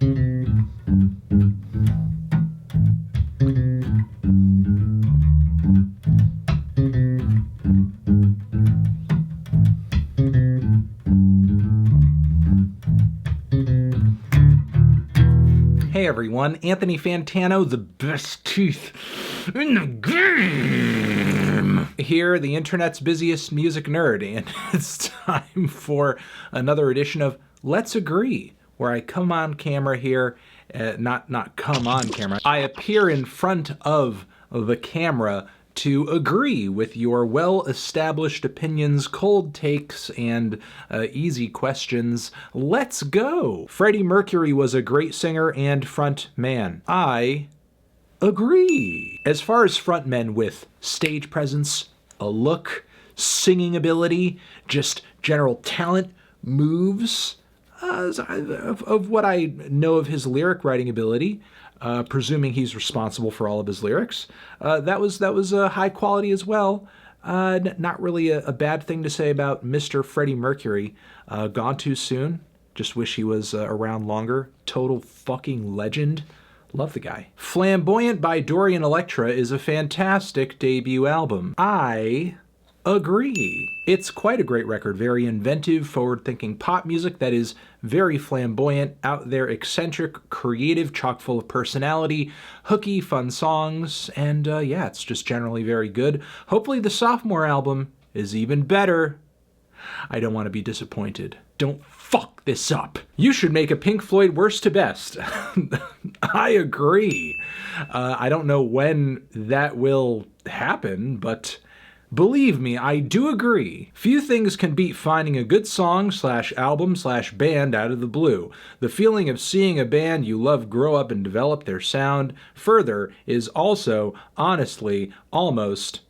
Hey everyone, Anthony Fantano, the best teeth in the game, here, the internet's busiest music nerd, and it's time for another edition of Let's Agree, where I come on camera here, not come on camera, I appear in front of the camera to agree with your well-established opinions, cold takes, and easy questions. Let's go! Freddie Mercury was a great singer and frontman. I agree. As far as frontmen with stage presence, a look, singing ability, just general talent, moves, of what I know of his lyric writing ability, presuming he's responsible for all of his lyrics, that was high quality as well. Not really a bad thing to say about Mr. Freddie Mercury. Gone too soon. Just wish he was around longer. Total fucking legend. Love the guy. Flamboyant by Dorian Elektra is a fantastic debut album. I agree. It's quite a great record. Very inventive, forward-thinking pop music that is very flamboyant, out there, eccentric, creative, chock full of personality, hooky, fun songs, and yeah, it's just generally very good. Hopefully the sophomore album is even better. I don't want to be disappointed. Don't fuck this up. You should make a Pink Floyd worst to best. I agree. I don't know when that will happen, but believe me, I do agree. Few things can beat finding a good song/album/band out of the blue. The feeling of seeing a band you love grow up and develop their sound further is also, honestly, almost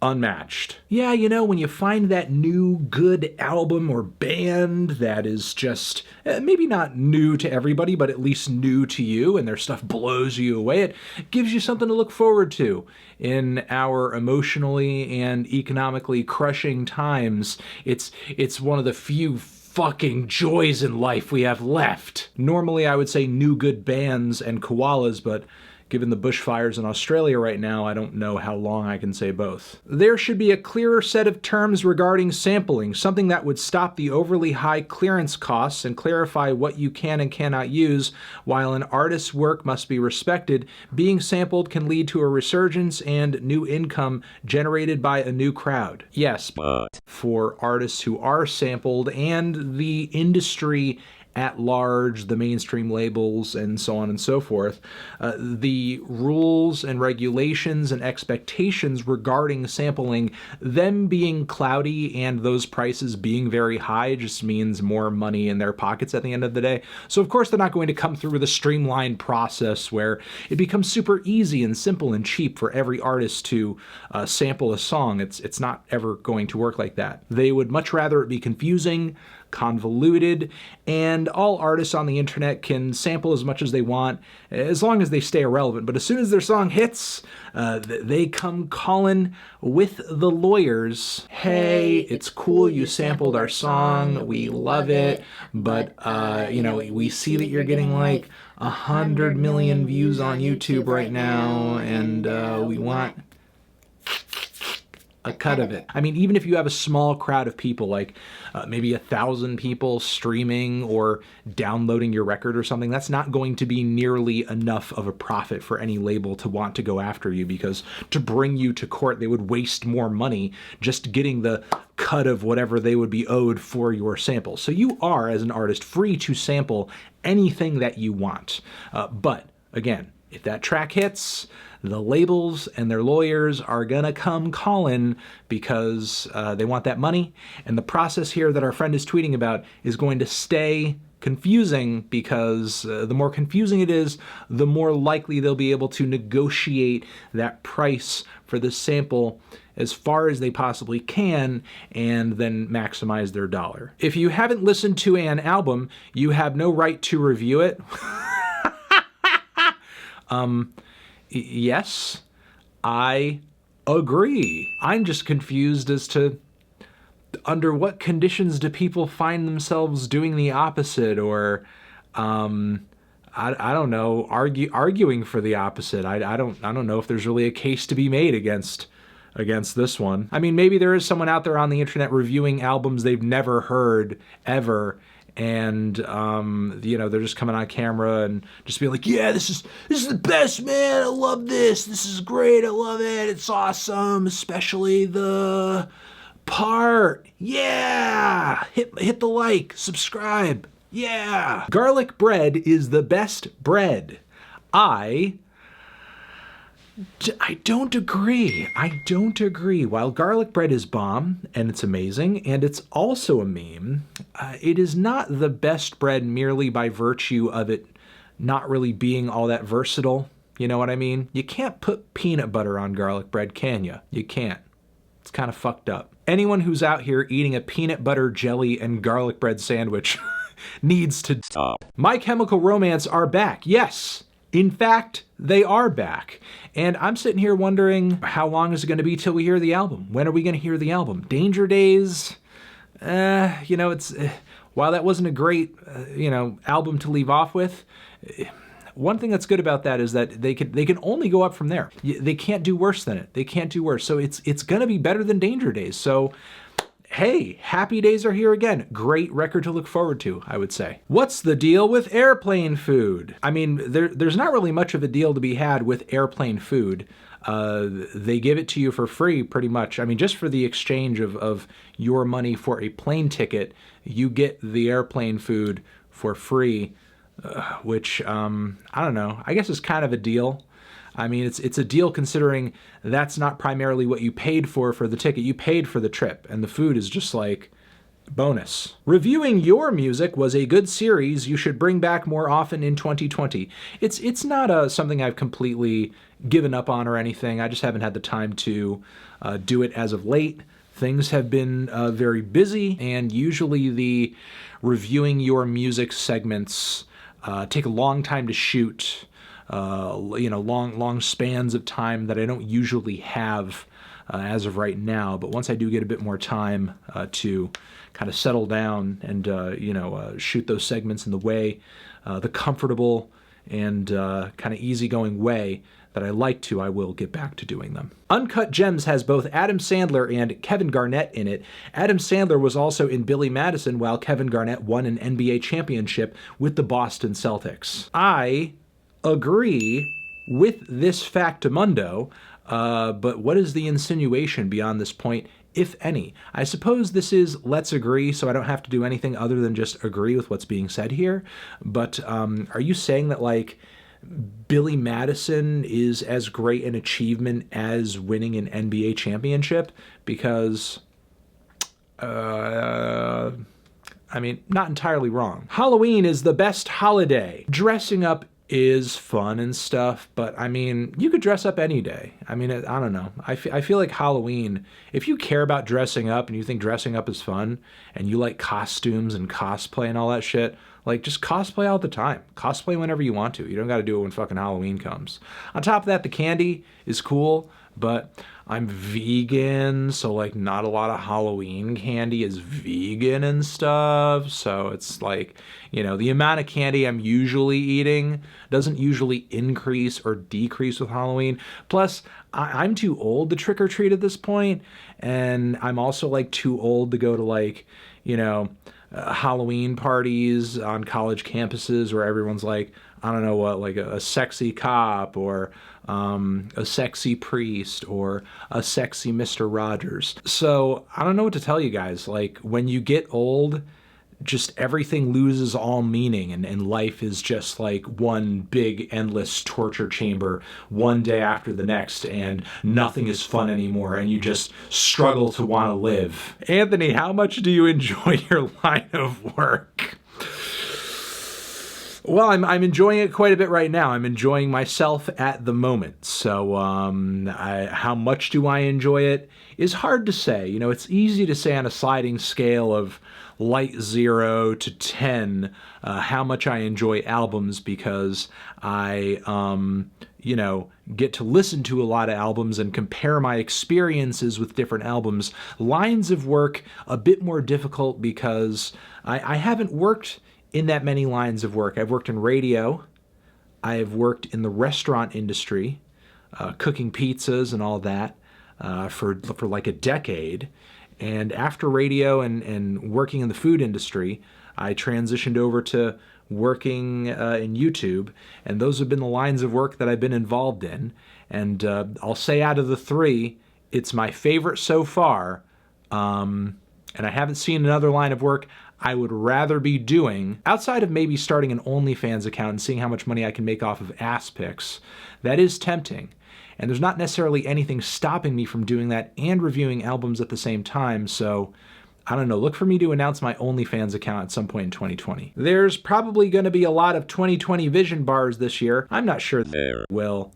unmatched. Yeah, you know, when you find that new good album or band that is just maybe not new to everybody, but at least new to you, and their stuff blows you away, it gives you something to look forward to. In our emotionally and economically crushing times, it's one of the few fucking joys in life we have left. Normally I would say new good bands and koalas, but given the bushfires in Australia right now, I don't know how long I can say both. There should be a clearer set of terms regarding sampling, something that would stop the overly high clearance costs and clarify what you can and cannot use. While an artist's work must be respected, being sampled can lead to a resurgence and new income generated by a new crowd. Yes, but for artists who are sampled and the industry at large, the mainstream labels, and so on and so forth, the rules and regulations and expectations regarding sampling, them being cloudy and those prices being very high just means more money in their pockets at the end of the day. So of course they're not going to come through with a streamlined process where it becomes super easy and simple and cheap for every artist to sample a song. It's not ever going to work like that. They would much rather it be confusing, convoluted, and all artists on the internet can sample as much as they want as long as they stay irrelevant. But as soon as their song hits, they come calling with the lawyers. Hey, it's cool you sampled our song, we love it, but you know, we see that you're getting like 100 million views on YouTube right now, and we want a cut of it. I mean, even if you have a small crowd of people, like maybe 1,000 people streaming or downloading your record or something, that's not going to be nearly enough of a profit for any label to want to go after you, because to bring you to court, they would waste more money just getting the cut of whatever they would be owed for your sample. So you are, as an artist, free to sample anything that you want. But again, if that track hits, the labels and their lawyers are gonna come calling because they want that money. And the process here that our friend is tweeting about is going to stay confusing, because the more confusing it is, the more likely they'll be able to negotiate that price for the sample as far as they possibly can, and then maximize their dollar. If you haven't listened to an album, you have no right to review it. Yes, I agree. I'm just confused as to under what conditions do people find themselves doing the opposite, or I don't know, arguing for the opposite. I don't know if there's really a case to be made against this one. I mean, maybe there is someone out there on the internet reviewing albums they've never heard ever, and you know, they're just coming on camera and just being like, yeah, this is the best, man. I love this. This is great. I love it. It's awesome, especially the part. Yeah, hit the like, subscribe. Yeah. Garlic bread is the best bread. I don't agree. I don't agree. While garlic bread is bomb, and it's amazing, and it's also a meme, it is not the best bread merely by virtue of it not really being all that versatile. You know what I mean? You can't put peanut butter on garlic bread, can you? You can't. It's kind of fucked up. Anyone who's out here eating a peanut butter, jelly, and garlic bread sandwich needs to stop. My Chemical Romance are back. Yes. In fact, they are back. And I'm sitting here wondering, how long is it going to be till we hear the album? When are we going to hear the album? Danger Days? You know, it's while that wasn't a great, you know, album to leave off with, one thing that's good about that is that they can only go up from there. They can't do worse than it. They can't do worse. So it's going to be better than Danger Days. So hey, Happy Days are here again. Great record to look forward to, I would say. What's the deal with airplane food? I mean, there's not really much of a deal to be had with airplane food. They give it to you for free, pretty much. I mean, just for the exchange of your money for a plane ticket, you get the airplane food for free, which, I don't know, I guess is kind of a deal. I mean, it's a deal considering that's not primarily what you paid for the ticket. You paid for the trip, and the food is just like bonus. Reviewing your music was a good series you should bring back more often in 2020. It's not something I've completely given up on or anything. I just haven't had the time to do it as of late. Things have been very busy, and usually the reviewing your music segments take a long time to shoot. You know, long spans of time that I don't usually have as of right now. But once I do get a bit more time to kind of settle down and, you know, shoot those segments in the way, the comfortable and kind of easygoing way that I like to, I will get back to doing them. Uncut Gems has both Adam Sandler and Kevin Garnett in it. Adam Sandler was also in Billy Madison, while Kevin Garnett won an NBA championship with the Boston Celtics. I agree with this factamundo, but what is the insinuation beyond this point, if any? I suppose this is let's agree, so I don't have to do anything other than just agree with what's being said here. But are you saying that, like, Billy Madison is as great an achievement as winning an NBA championship? Because, I mean, not entirely wrong. Halloween is the best holiday. Dressing up is fun and stuff, but I mean, you could dress up any day. I mean, I don't know. I feel like Halloween, if you care about dressing up and you think dressing up is fun and you like costumes and cosplay and all that shit, like, just cosplay all the time. Cosplay whenever you want to. You don't got to do it when fucking Halloween comes. On top of that, the candy is cool, but I'm vegan, so, like, not a lot of Halloween candy is vegan and stuff. So it's like, you know, the amount of candy I'm usually eating doesn't usually increase or decrease with Halloween. Plus, I'm too old to trick or treat at this point, and I'm also, like, too old to go to, like, you know, Halloween parties on college campuses where everyone's like, I don't know what, like a sexy cop or a sexy priest or a sexy Mr. Rogers. So I don't know what to tell you guys. Like, when you get old, just everything loses all meaning, and life is just like one big endless torture chamber one day after the next, and nothing is fun anymore, and you just struggle to want to live. Anthony, how much do you enjoy your line of work? Well, I'm enjoying it quite a bit right now. I'm enjoying myself at the moment. So how much do I enjoy it is hard to say. You know, it's easy to say on a sliding scale of light 0 to 10 how much I enjoy albums, because I, you know, get to listen to a lot of albums and compare my experiences with different albums. Lines of work, a bit more difficult because I haven't worked in that many lines of work. I've worked in radio, I have worked in the restaurant industry, cooking pizzas and all that, for like a decade. And after radio and working in the food industry, I transitioned over to working in YouTube, and those have been the lines of work that I've been involved in. And I'll say out of the three, it's my favorite so far, and I haven't seen another line of work I would rather be doing, outside of maybe starting an OnlyFans account and seeing how much money I can make off of ass pics. That is tempting. And there's not necessarily anything stopping me from doing that and reviewing albums at the same time, so I don't know, look for me to announce my OnlyFans account at some point in 2020. There's probably going to be a lot of 2020 vision bars this year. I'm not sure there will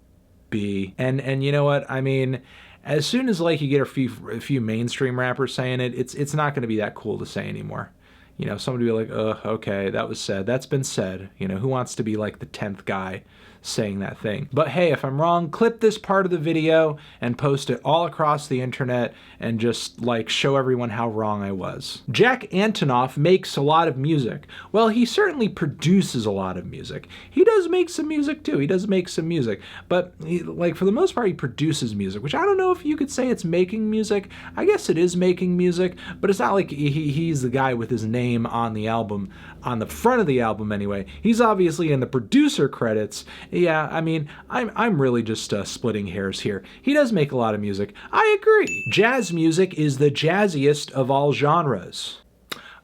be. And you know what? I mean, as soon as like you get a few mainstream rappers saying it, it's not going to be that cool to say anymore. You know, somebody will be like, okay, that was said. That's been said. You know, who wants to be like the 10th guy saying that thing? But hey, if I'm wrong, clip this part of the video and post it all across the internet and just like show everyone how wrong I was. Jack Antonoff makes a lot of music. Well, he certainly produces a lot of music. He does make some music too. He does make some music, but like for the most part, he produces music, which I don't know if you could say it's making music. I guess it is making music, but it's not like he's the guy with his name on the album, on the front of the album anyway. He's obviously in the producer credits. Yeah, I mean, I'm really just splitting hairs here. He does make a lot of music. I agree. Jazz music is the jazziest of all genres.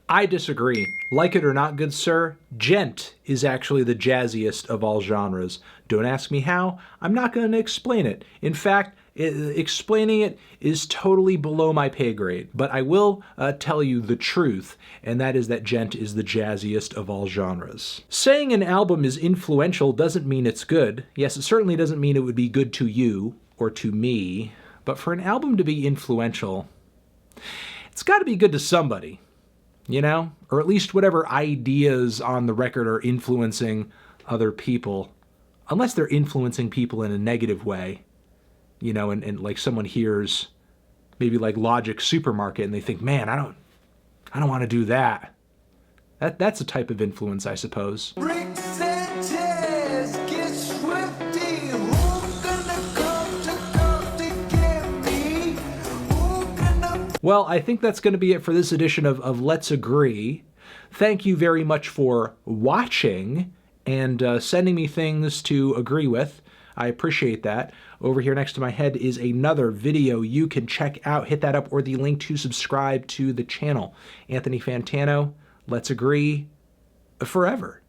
I disagree. Like it or not, good sir, gent is actually the jazziest of all genres. Don't ask me how. I'm not going to explain it. In fact, explaining it is totally below my pay grade. But I will tell you the truth, and that is that gent is the jazziest of all genres. Saying an album is influential doesn't mean it's good. Yes, it certainly doesn't mean it would be good to you or to me. But for an album to be influential, it's got to be good to somebody. You know, or at least whatever ideas on the record are influencing other people, unless they're influencing people in a negative way, you know, and like someone hears maybe like Logic Supermarket and they think, man, I don't want to do that. That's a type of influence, I suppose. Bricks and chairs, get swifty. Who's gonna come to get me? Well, I think that's going to be it for this edition of Let's Agree. Thank you very much for watching and sending me things to agree with. I appreciate that. Over here next to my head is another video you can check out. Hit that up or the link to subscribe to the channel. Anthony Fantano, Let's Agree forever.